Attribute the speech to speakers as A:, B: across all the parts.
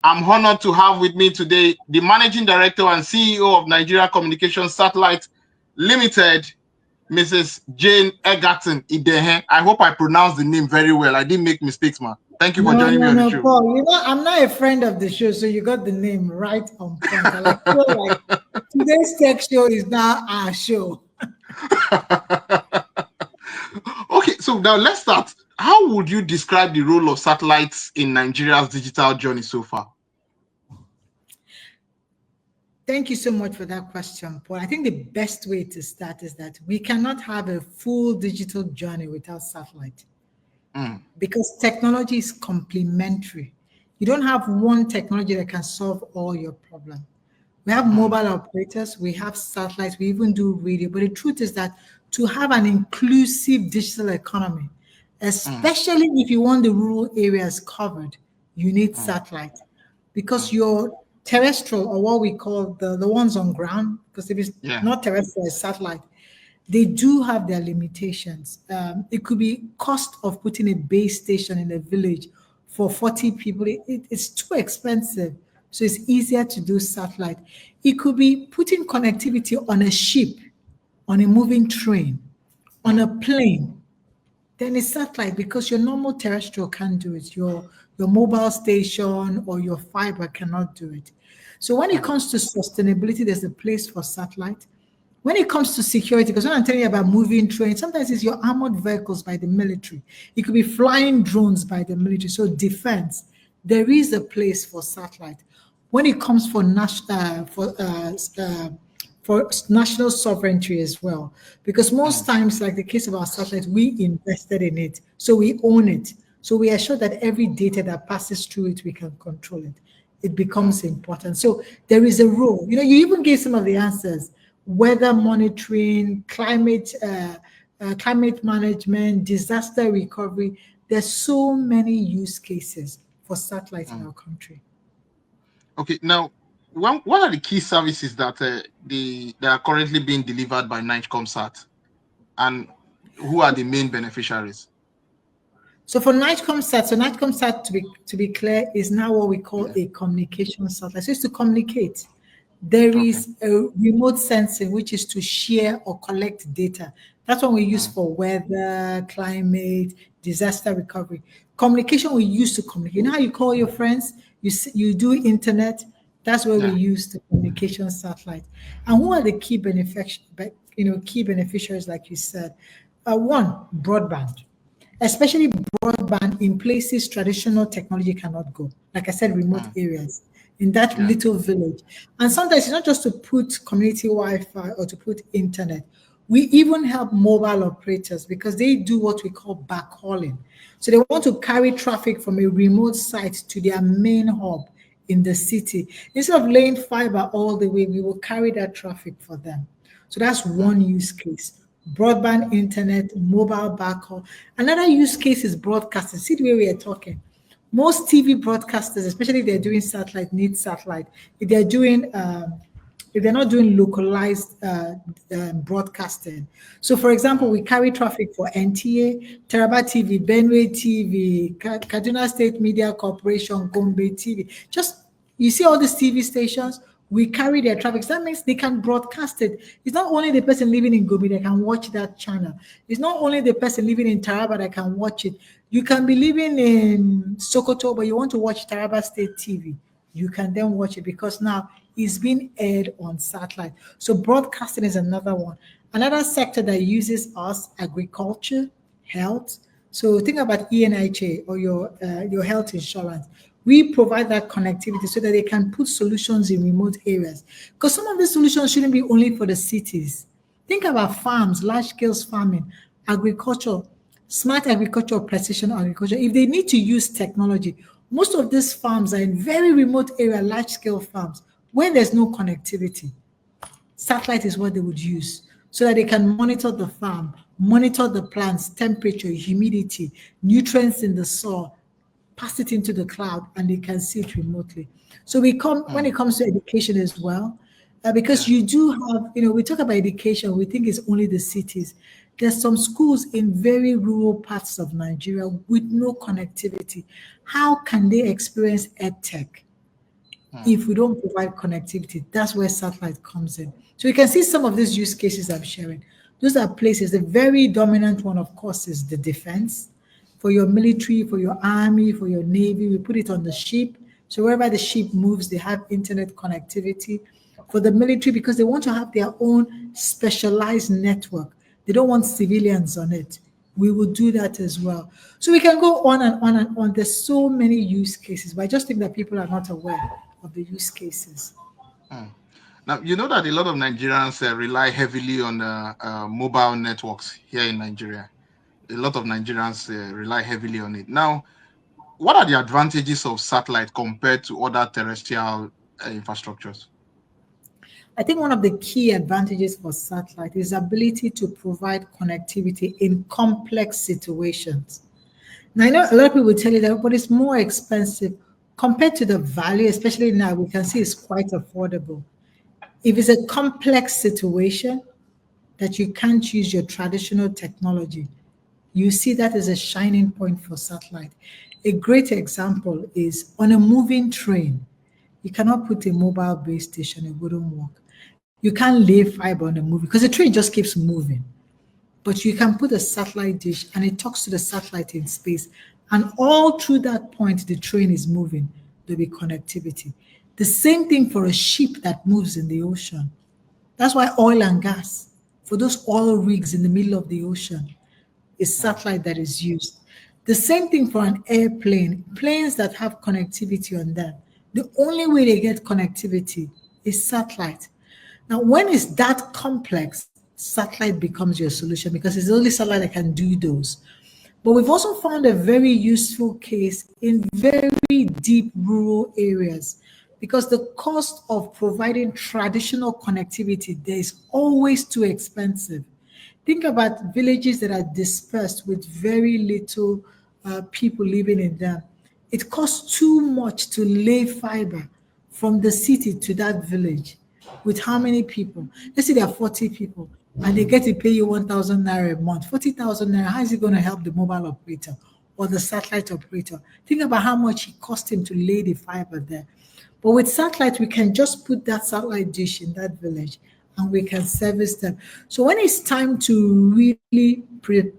A: I'm honored to have with me today the Managing Director and CEO of Nigeria Communications Satellite Limited, Mrs. Jane Egerton-Idehen. I hope I pronounced the name very well. I didn't make mistakes, man. Thank you for joining me on the show.
B: Paul, you know, I'm not a friend of the show, so you got the name right on point. I feel like today's tech show is now our show.
A: Okay, so now let's start. How would you describe the role of satellites in Nigeria's digital journey so far?
B: Thank you so much for that question, Paul. I think the best way to start is that we cannot have a full digital journey without satellite. Because technology is complementary. You don't have one technology that can solve all your problems. We have mobile operators, we have satellites, we even do radio. But the truth is that to have an inclusive digital economy, especially if you want the rural areas covered, you need satellite. Because your terrestrial, or what we call the ones on ground, because if it's not terrestrial, it's satellite, they do have their limitations. It could be cost of putting a base station in a village for 40 people. It's too expensive. So it's easier to do satellite. It could be putting connectivity on a ship, on a moving train, on a plane. Then it's satellite, because your normal terrestrial can't do it. Your mobile station or your fiber cannot do it. So when it comes to sustainability, there's a place for satellite. When it comes to security, because when I'm telling you about moving trains, sometimes it's your armored vehicles by the military. It could be flying drones by the military. So defense, there is a place for satellite. When it comes for national sovereignty as well, because most times, like the case of our satellite, we invested in it, so we own it. So we are sure that every data that passes through it, we can control it. It becomes important. So there is a role. You know, you even gave some of the answers: weather monitoring, climate management, disaster recovery. There's so many use cases for satellite in our country.
A: Okay, now, what are the key services that that are currently being delivered by NigeComSat, and who are the main beneficiaries?
B: So for NigeComSat, to be clear, is now what we call a communication satellite. So it's to communicate. There is a remote sensing, which is to share or collect data. That's what we use for weather, climate, disaster recovery. Communication we use to communicate. You know how you call your friends? You do internet. That's where we use the communication satellite. And who are the key beneficiaries, like you said? One, broadband. Especially broadband in places traditional technology cannot go. Like I said, remote areas, in that little village. And sometimes it's not just to put community Wi-Fi or to put internet. We even help mobile operators, because they do what we call backhauling. So they want to carry traffic from a remote site to their main hub in the city. Instead of laying fiber all the way, we will carry that traffic for them. So that's one use case. Broadband, internet, mobile backhaul. Another use case is broadcasting. See the way we are talking. Most TV broadcasters, especially if they're doing satellite, need satellite. If they're not doing localized broadcasting. So, for example, we carry traffic for NTA, Taraba TV, Benue TV, Kaduna State Media Corporation, Gombe TV. Just, you see all these TV stations, we carry their traffic. So that means they can broadcast it. It's not only the person living in Gombe that can watch that channel. It's not only the person living in Taraba that can watch it. You can be living in Sokoto, but you want to watch Taraba State TV. You can then watch it, because now it's being aired on satellite. So broadcasting is another one. Another sector that uses us, agriculture, health. So think about ENIHA or your health insurance. We provide that connectivity so that they can put solutions in remote areas. Because some of the solutions shouldn't be only for the cities. Think about farms, large-scale farming, agriculture, smart agriculture, precision agriculture. If they need to use technology, most of these farms are in very remote area, large-scale farms, where there's no connectivity. Satellite is what they would use, so that they can monitor the farm, monitor the plants, temperature, humidity, nutrients in the soil, pass it into the cloud, and they can see it remotely. So when it comes to education as well, because you do have, we talk about education, we think it's only the cities. There's some schools in very rural parts of Nigeria with no connectivity. How can they experience EdTech? if we don't provide connectivity. That's where satellite comes in. So you can see some of these use cases I'm sharing. Those are places. The very dominant one, of course, is the defense. For your military, for your army, for your navy, we put it on the ship. So wherever the ship moves, they have internet connectivity. For the military, because they want to have their own specialized network. They don't want civilians on it. We will do that as well. So we can go on and on and on. There's so many use cases, but I just think that people are not aware of the use cases.
A: Now, you know that a lot of Nigerians rely heavily on mobile networks here in Nigeria. A lot of Nigerians rely heavily on it. Now, what are the advantages of satellite compared to other terrestrial infrastructures?
B: I think one of the key advantages for satellite is ability to provide connectivity in complex situations. Now, I know a lot of people will tell you that, but it's more expensive compared to the value, especially now we can see it's quite affordable. If it's a complex situation that you can't use your traditional technology, you see that as a shining point for satellite. A great example is on a moving train. You cannot put a mobile base station, it wouldn't work. You can't lay fiber on a movie because the train just keeps moving. But you can put a satellite dish and it talks to the satellite in space. And all through that point, the train is moving. There'll be connectivity. The same thing for a ship that moves in the ocean. That's why oil and gas, for those oil rigs in the middle of the ocean, is satellite that is used. The same thing for an airplane, planes that have connectivity on them. The only way they get connectivity is satellite. Now, when it's that complex, satellite becomes your solution because it's the only satellite that can do those. But we've also found a very useful case in very deep rural areas because the cost of providing traditional connectivity there is always too expensive. Think about villages that are dispersed with very little people living in them. It costs too much to lay fiber from the city to that village with how many people? Let's say there are 40 people and they get to pay you 1,000 naira a month. 40,000 naira, how is it going to help the mobile operator or the satellite operator? Think about how much it cost him to lay the fiber there. But with satellite, we can just put that satellite dish in that village and we can service them. So when it's time to really, give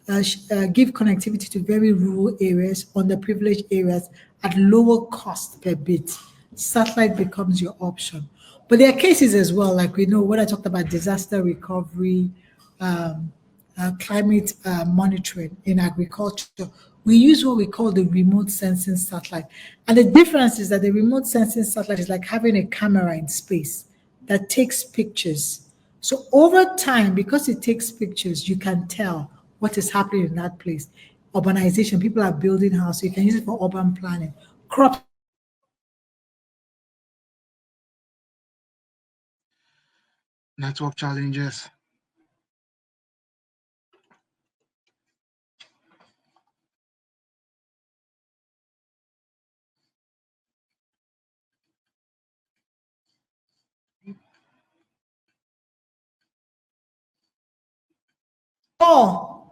B: connectivity to very rural areas, underprivileged areas at lower cost per bit, satellite becomes your option. But there are cases as well, like we know when I talked about disaster recovery, climate monitoring in agriculture, we use what we call the remote sensing satellite. And the difference is that the remote sensing satellite is like having a camera in space that takes pictures. So over time, because it takes pictures, you can tell what is happening in that place. Urbanization, people are building houses, so you can use it for urban planning. Crop
A: Network challenges.
B: oh,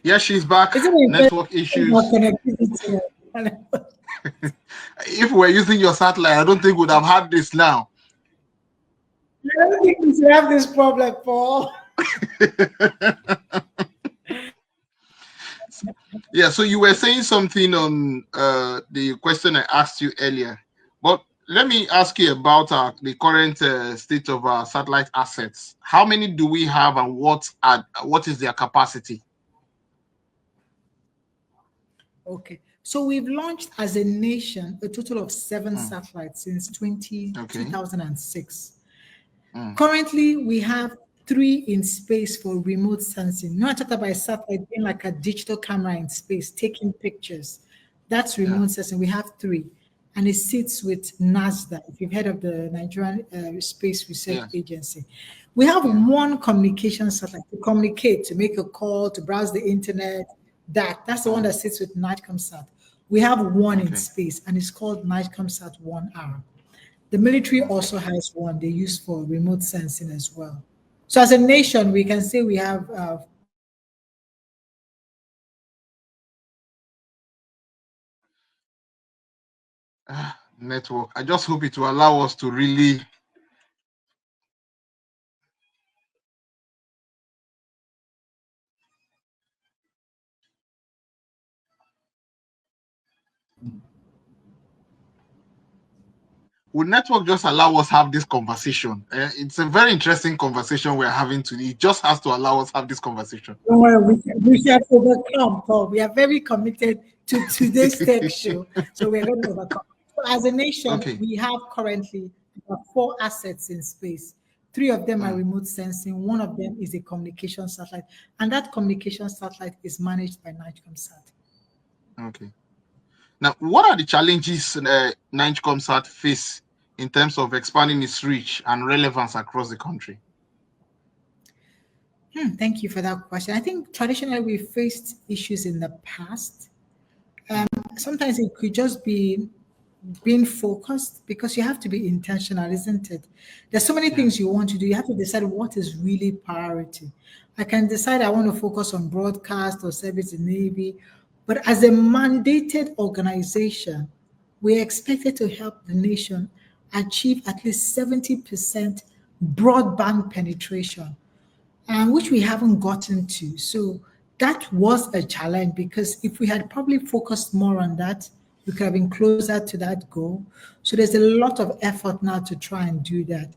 A: Yeah, she's back.
B: isn't it
A: Network
B: more
A: issues.
B: connectivity?
A: If we're using your satellite, I don't think we'd have had this now.
B: I don't think we should have this problem, Paul.
A: Yeah, so you were saying something on the question I asked you earlier, but let me ask you about the current state of our satellite assets. How many do we have, and what is their capacity?
B: Okay. So we've launched as a nation a total of 7 satellites since
A: Okay.
B: 2006. Currently, we have 3 in space for remote sensing. Now I talked about a satellite being like a digital camera in space, taking pictures. That's remote sensing. We have 3. And it sits with NASDA, if you've heard of the Nigerian Space Research Agency. We have 1 communication satellite to communicate, to make a call, to browse the internet. That's the one that sits with NIGCOMSAT. We have 1 in space, and it's called NIGCOMSAT 1R. The military also has 1 they use for remote sensing as well. So as a nation, we can say we have
A: Network. I just hope it will allow us to really. Will network just allow us have this conversation? It's a very interesting conversation we're having today. It just has to allow us have this conversation.
B: Don't worry, we shall overcome, Paul. We are very committed to today's tech show, so we're going to overcome. So as a nation,
A: Okay.
B: we have currently 4 assets in space. 3 of them are remote sensing. 1 of them is a communication satellite, and that communication satellite is managed by NIGECOMSAT.
A: Okay. Now, what are the challenges NIGECOMSAT face in terms of expanding its reach and relevance across the country?
B: Thank you for that question. I think traditionally we faced issues in the past. Sometimes it could just be being focused, because you have to be intentional, isn't it? There's so many things you want to do. You have to decide what is really priority. I can decide I want to focus on broadcast or service in Navy, but as a mandated organization, we're expected to help the nation achieve at least 70% broadband penetration, and which we haven't gotten to. So that was a challenge, because if we had probably focused more on that, we could have been closer to that goal. So there's a lot of effort now to try and do that.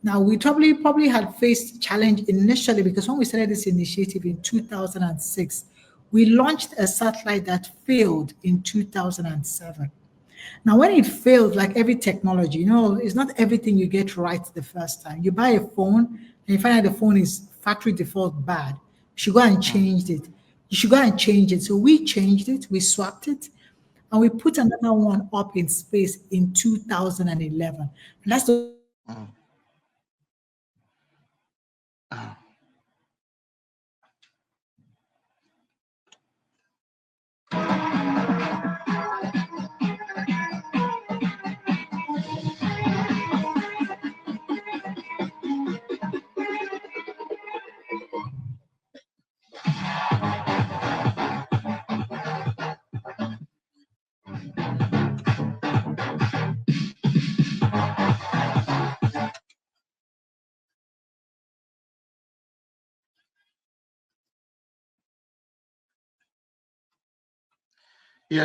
B: Now, we probably had faced challenge initially, because when we started this initiative in 2006, we launched a satellite that failed in 2007. Now, when it failed, like every technology, it's not everything you get right the first time. You buy a phone and you find out the phone is factory default bad. You should go and change it. You should go and change it. So we changed it, we swapped it, and we put another one up in space in 2011. And that's the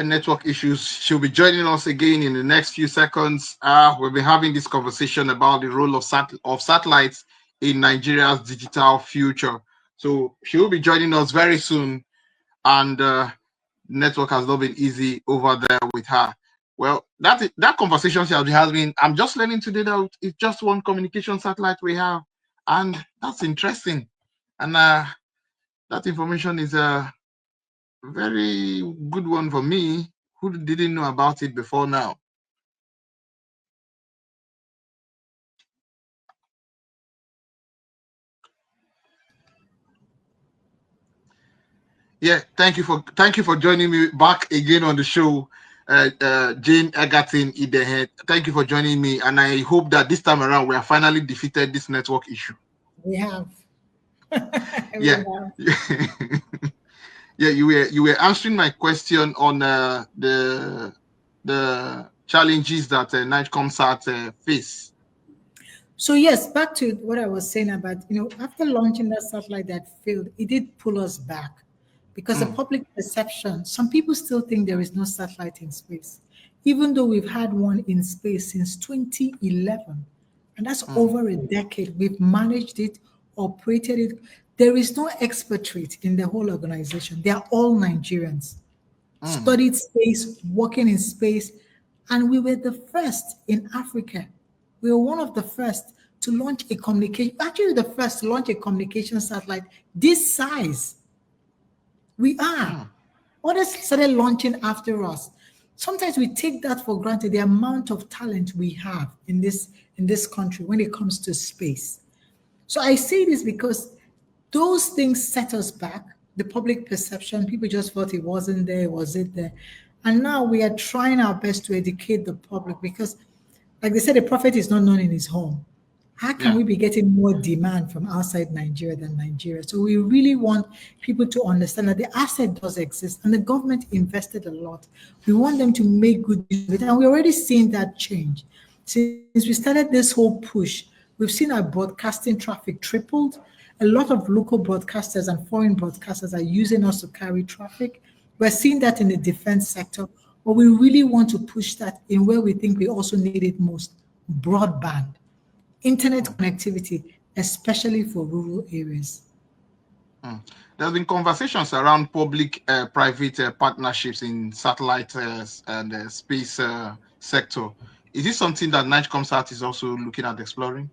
A: Network issues. She'll be joining us again in the next few seconds. We'll be having this conversation about the role of satellites in Nigeria's digital future. So she'll be joining us very soon, and network has not been easy over there with her. Well, that conversation she has been. I'm just learning today that it's just one communication satellite we have, and that's interesting. And that information is very good one for me, who didn't know about it before now. Yeah, thank you for joining me back again on the show, Jane Egerton-Idehen. Thank you for joining me, and I hope that this time around we have finally defeated this network issue.
B: we have.
A: Yeah. Yeah, you were answering my question on the challenges that NIGECOMSAT face.
B: So yes, back to what I was saying about, after launching that satellite that failed, it did pull us back, because the public perception, some people still think there is no satellite in space, even though we've had one in space since 2011. And that's over a decade. We've managed it, operated it. There is no expatriate in the whole organization. They are all Nigerians, studied space, working in space. And we were the first in Africa. We were one of the first to launch a communication, actually the first to launch a communication satellite this size. We are. Others started launching after us. Sometimes we take that for granted, the amount of talent we have in this country when it comes to space. So I say this because those things set us back. The public perception, people just thought it wasn't there, was it there? And now we are trying our best to educate the public, because, like they said, the prophet is not known in his home. How can we be getting more demand from outside Nigeria than Nigeria? So we really want people to understand that the asset does exist and the government invested a lot. We want them to make good use of it. And we're already seeing that change. Since we started this whole push, we've seen our broadcasting traffic tripled. A lot of local broadcasters and foreign broadcasters are using us to carry traffic. We're seeing that in the defense sector, but we really want to push that in where we think we also need it most: broadband, internet connectivity, especially for rural areas.
A: There's been conversations around public-private partnerships in satellite and space sector. Is this something that NIGECOMSAT is also looking at exploring?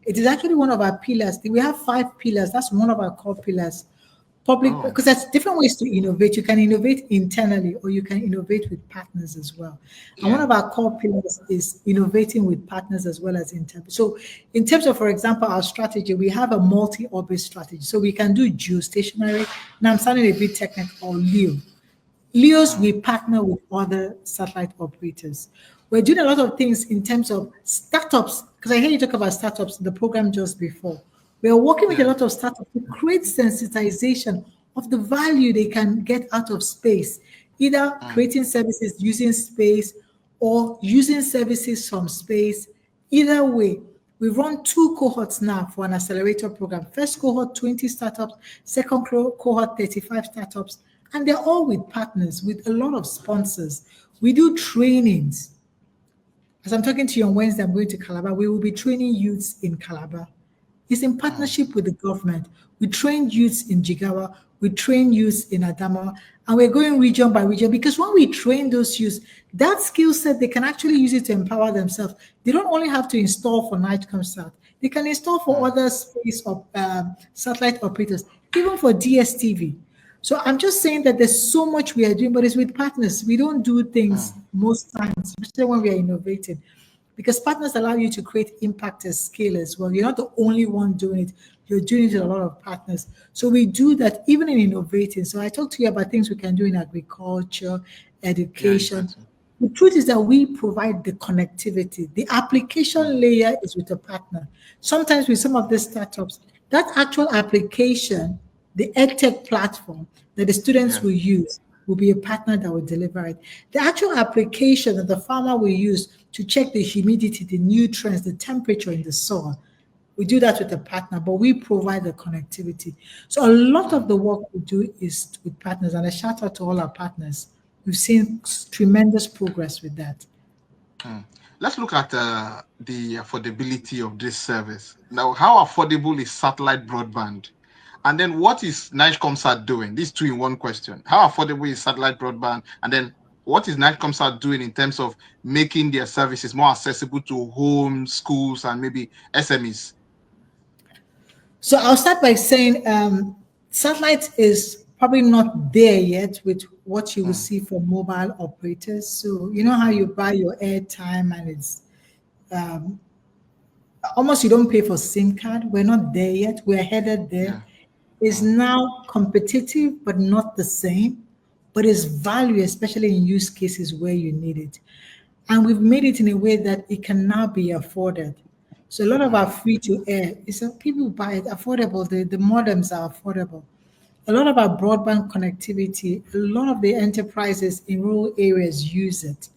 B: It is actually one of our pillars. We have 5 pillars. That's one of our core pillars. Public, because there's different ways to innovate. You can innovate internally or you can innovate with partners as well. And one of our core pillars is innovating with partners as well as internally. So in terms of, for example, our strategy, we have a multi-orbit strategy. So we can do geostationary. Now I'm sounding a bit technical, or LEO. LEOs, we partner with other satellite operators. We're doing a lot of things in terms of startups, because I hear you talk about startups in the program just before. We are working with a lot of startups to create sensitization of the value they can get out of space, either creating services using space or using services from space. Either way, we run 2 cohorts now for an accelerator program. First cohort, 20 startups, second cohort, 35 startups, and they're all with partners, with a lot of sponsors. We do trainings. As I'm talking to you on Wednesday, I'm going to Calabar. We will be training youths in Calabar. It's in partnership with the government. We train youths in Jigawa, we train youths in Adamawa, and we're going region by region, because when we train those youths, that skill set, they can actually use it to empower themselves. They don't only have to install for NIGECOMSAT, they can install for other space or satellite operators, even for DSTV. So I'm just saying that there's so much we are doing, but it's with partners. We don't do things most times, especially when we are innovating, because partners allow you to create impact at scale as well. You're not the only one doing it. You're doing it with a lot of partners. So we do that even in innovating. So I talked to you about things we can do in agriculture, education. The truth is that we provide the connectivity. The application layer is with a partner. Sometimes with some of the startups, that actual application, the EdTech platform that the students will use, will be a partner that will deliver it. The actual application that the farmer will use to check the humidity, the nutrients, the temperature in the soil, we do that with a partner, but we provide the connectivity. So a lot of the work we do is with partners, and a shout out to all our partners. We've seen tremendous progress with that.
A: Let's look at the affordability of this service. Now, how affordable is satellite broadband? And then what is NIGECOMSAT doing? These 2-in-1 question. How affordable is satellite broadband? And then what is NIGECOMSAT doing in terms of making their services more accessible to homes, schools, and maybe SMEs?
B: So I'll start by saying satellite is probably not there yet with what you will see for mobile operators. So you know how you buy your airtime and it's almost you don't pay for SIM card. We're not there yet. We're headed there. It's now competitive, but not the same, but it's value, especially in use cases where you need it. And we've made it in a way that it can now be afforded. So a lot of our free to air is that people buy it affordable. The modems are affordable. A lot of our broadband connectivity, a lot of the enterprises in rural areas use it.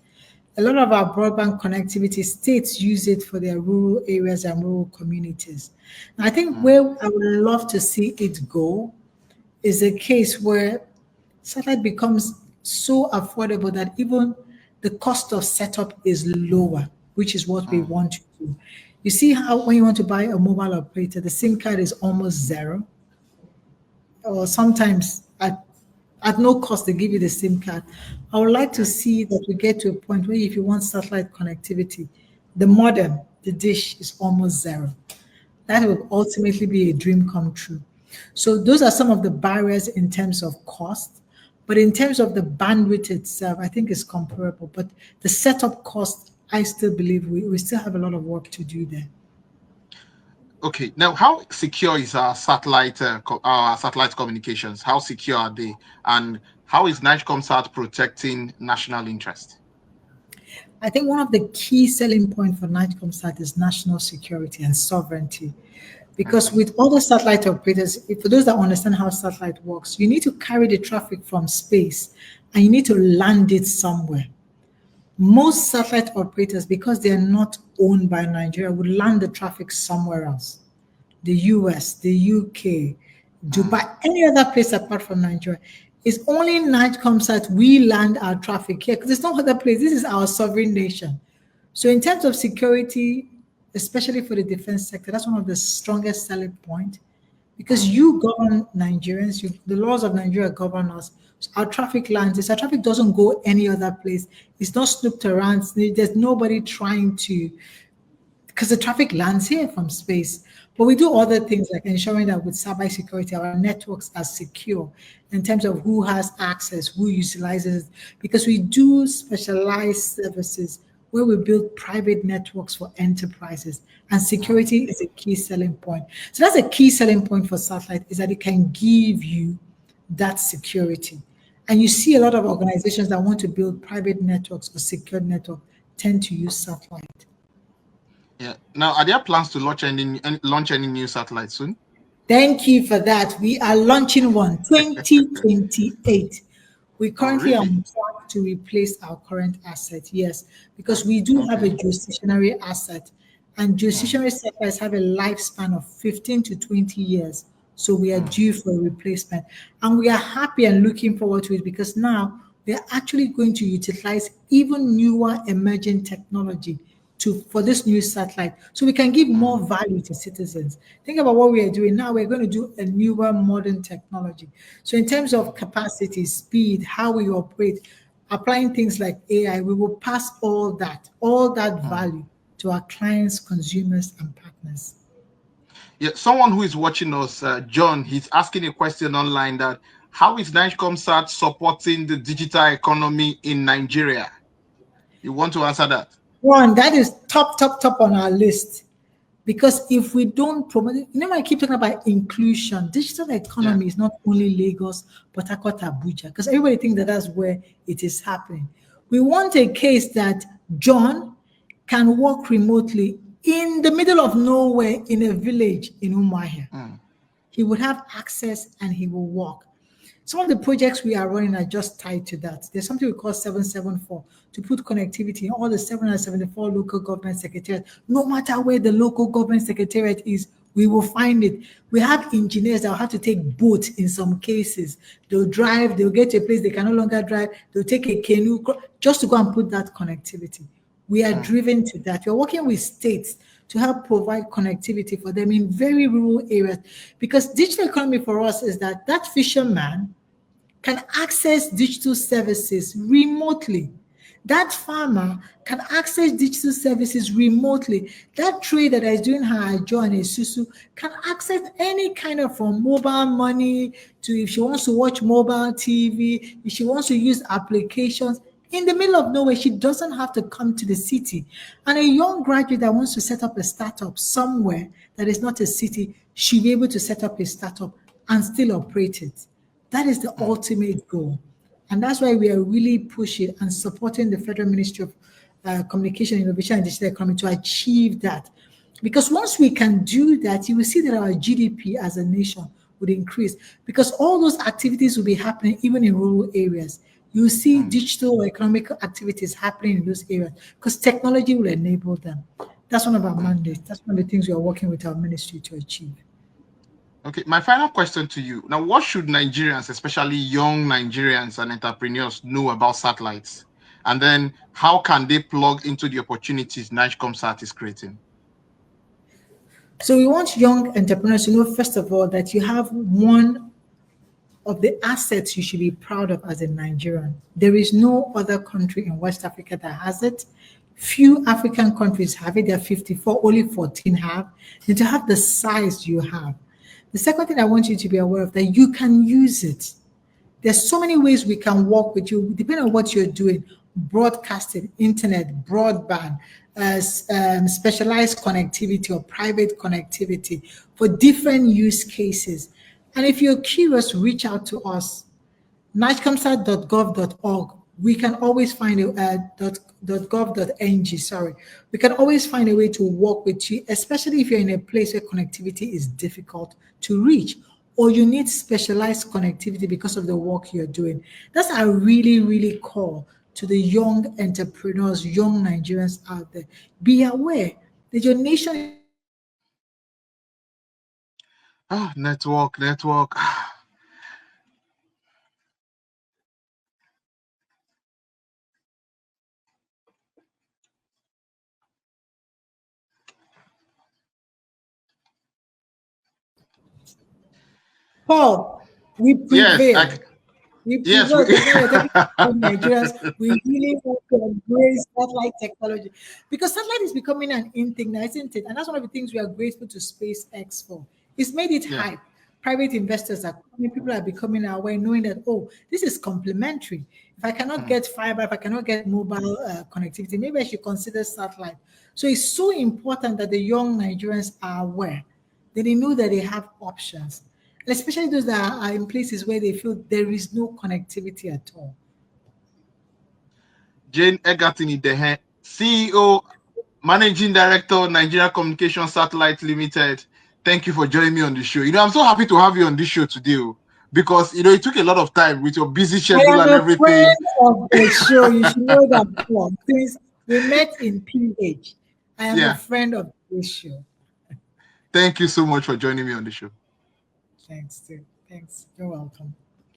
B: A lot of our broadband connectivity, states use it for their rural areas and rural communities. Now, I think where I would love to see it go is a case where satellite becomes so affordable that even the cost of setup is lower, which is what we want to do. You see how when you want to buy a mobile operator, the SIM card is almost zero, or sometimes at no cost they give you the SIM card. I would like to see that we get to a point where if you want satellite connectivity, the modem, the dish is almost zero. That will ultimately be a dream come true. So those are some of the barriers in terms of cost. But in terms of the bandwidth itself, I think it's comparable. But the setup cost, I still believe we still have a lot of work to do there.
A: Okay, now how secure is our satellite communications? How secure are they? And how is NIGECOMSAT protecting national interest?
B: I think one of the key selling points for NIGCOMSAT is national security and sovereignty. Because with other satellite operators, for those that understand how satellite works, you need to carry the traffic from space and you need to land it somewhere. Most satellite operators, because they are not owned by Nigeria, would land the traffic somewhere else. The US, the UK, Dubai, any other place apart from Nigeria. It's only NIGCOMSAT we land our traffic here because there's no other place. This is our sovereign nation. So in terms of security, especially for the defense sector, that's one of the strongest selling points because you govern Nigerians, the laws of Nigeria govern us. So our traffic lands, our traffic doesn't go any other place. It's not snooped around. There's nobody trying to, because the traffic lands here from space. But we do other things like ensuring that with cybersecurity, our networks are secure in terms of who has access, who utilizes, because we do specialized services where we build private networks for enterprises, and security is a key selling point. So that's a key selling point for satellite, is that it can give you that security. And you see a lot of organizations that want to build private networks or secure network tend to use satellite.
A: Yeah. Now, are there plans to launch any new satellites soon?
B: Thank you for that. We are launching one 2028. We currently are on track to replace our current asset, yes, because we do have a jurisdictionary asset, and jurisdictionary satellites have a lifespan of 15 to 20 years. So we are due for a replacement. And we are happy and looking forward to it because now we are actually going to utilize even newer emerging technology for this new satellite, so we can give more value to citizens. Think about what we are doing now. We're going to do a newer modern technology. So in terms of capacity, speed, how we operate, applying things like AI, we will pass all that value to our clients, consumers, and partners.
A: Yeah, someone who is watching us, John, he's asking a question online that how is NIGCOMSAT supporting the digital economy in Nigeria? You want to answer that?
B: One, that is top on our list. Because if we don't promote it, I keep talking about inclusion. Digital economy is not only Lagos, but Abuja, because everybody thinks that that's where it is happening. We want a case that John can work remotely in the middle of nowhere in a village in Umuahia. He would have access and he will work. Some of the projects we are running are just tied to that. There's something we call 774 to put connectivity in all the 774 local government secretariats. No matter where the local government secretariat is, we will find it. We have engineers that will have to take boats in some cases. They'll drive, they'll get to a place they can no longer drive. They'll take a canoe just to go and put that connectivity. We are driven to that. We're working with states to help provide connectivity for them in very rural areas. Because digital economy for us is that fisherman can access digital services remotely. That farmer can access digital services remotely. That trader that is doing her ajo and esusu can access any kind of, from mobile money to if she wants to watch mobile TV, if she wants to use applications. In the middle of nowhere, she doesn't have to come to the city. And a young graduate that wants to set up a startup somewhere that is not a city should be able to set up a startup and still operate it. That is the ultimate goal. And that's why we are really pushing and supporting the Federal Ministry of Communication, Innovation, and Digital Economy to achieve that. Because once we can do that, you will see that our GDP as a nation would increase, because all those activities will be happening even in rural areas. You see digital or economic activities happening in those areas because technology will enable them. That's one of our mandates. That's one of the things we are working with our ministry to achieve.
A: Okay, my final question to you. Now, what should Nigerians, especially young Nigerians and entrepreneurs, know about satellites? And then how can they plug into the opportunities NIGCOMSAT is creating?
B: So we want young entrepreneurs to know, first of all, that you have one of the assets you should be proud of as a Nigerian. There is no other country in West Africa that has it. Few African countries have it. There are 54, only 14 have. And to have the size you have. The second thing I want you to be aware of, that you can use it. There's so many ways we can work with you, depending on what you're doing. Broadcasting, internet, broadband, specialized connectivity or private connectivity for different use cases. And if you're curious, reach out to us. NIGCOMSAT.gov.org we can always find a .gov.ng, sorry. We can always find a way to work with you, especially if you're in a place where connectivity is difficult to reach or you need specialized connectivity because of the work you're doing. That's a really, really call to the young entrepreneurs, young Nigerians out there. Be aware that your nation.
A: Network.
B: Paul, we
A: Yes,
B: prevail. We
A: yes.
B: prevail because now we're talking about Nigerians. We really want to embrace satellite technology because satellite is becoming an in thing now, isn't it? And that's one of the things we are grateful to SpaceX for. It's made it
A: Yeah.
B: hype. Private investors are coming, people are becoming aware, knowing that, oh, this is complementary. If I cannot get fiber, if I cannot get mobile connectivity, maybe I should consider satellite. So it's so important that the young Nigerians are aware, that they know that they have options, and especially those that are in places where they feel there is no connectivity at all.
A: Jane Egerton-Idehen, CEO, Managing Director, Nigeria Communication Satellite Limited. Thank you for joining me on the show. I'm so happy to have you on this show today because, it took a lot of time with your busy
B: I
A: schedule
B: am
A: and
B: a
A: everything.
B: friend of the show. You should know that, Paul. Since we met in PH, I am a
A: Yeah.
B: friend of this show.
A: Thank you so much for joining me on the show.
B: Thanks, too. Thanks. You're welcome.